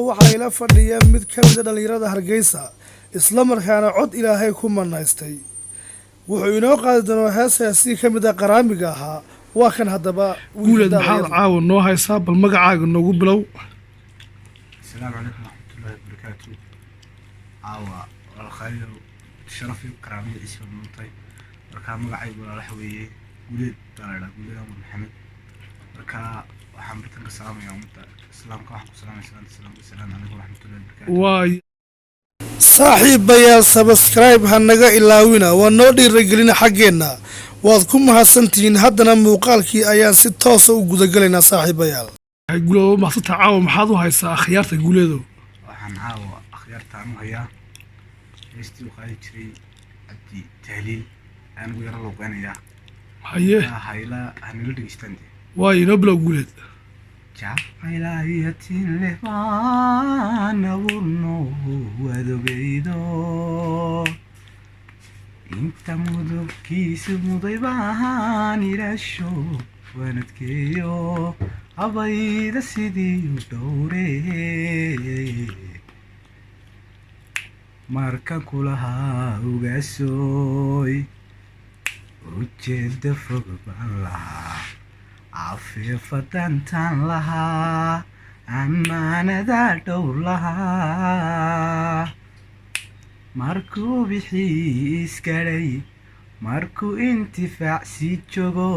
waxaa ila fadhiya mid ka mid a dhallinyarada Hargeysa isla markaana cod Ilaahay ku manaystay wuxuu inoo qaadi doonaa heesaasi ka mid ah qaraamiga ahaa waa kan haddaba guuleed maxaad caawa noo haysaa bal magacaaga noogu bilow. السلام عليكم ورحمة الله وبركاته. عاوة والخير شرفي وكرامي اسم المنطقة مركا مقعي ولا لحوية قوليد دالا قوليد أمر محمد مركا وحمرتك السلام يا أمتا السلام كواحد السلام عليكم ورحمة الله وبركاته. waay saaxiibayaal subscribe hanaga ilaawina waa noo dhiirigelin xaggeena waad ku mahadsantihiin haddana muuqaalkii ayaan si toos ah u gudagalaynaa saaxiibayaal. guuleed maxsata caawa maxaad u haysaa akhyaarta guuleedo. waxaan caawa akhyaartaan u hayaa heestii u qaadi jiray cabdi tahliil anigu yaro looqeynayaa haye hayla hanila dhegeystaan waay inoo bilow guuleed. jacaylayatin leh baan abuurno wadogeydo inta mudugkiisa muday baan ilaasho wanadkeeyo abayda sidii u dhowre markan kulahaa ugaasoy ujeeda fog baan lahaa cafiifadantaan lahaa ammaanada dhow lahaa markuu bixii iskadhay markuu intifaacsi joogo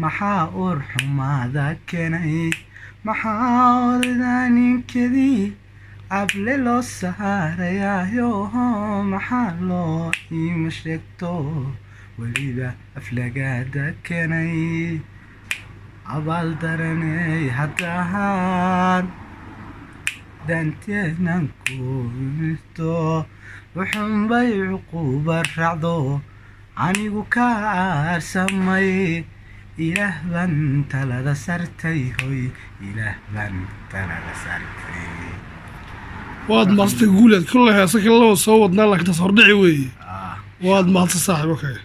maxaa uur xumaada keenay maxaa odadaa ninkadii able loo saarayaayo maxaa loo iima sheegto weliba aflagaada keenay abaal daranay haddahaan danteednan kumisto wuxunbay cuquuba raacdo anigu ka aarsamay ilaah baan talada sartay hoy ilaah baan talada sartay. waad maastay guuleed kulle heesa kale loo soo wadnaa laakiin taas hordhici weeye waad maastay saaxiib okay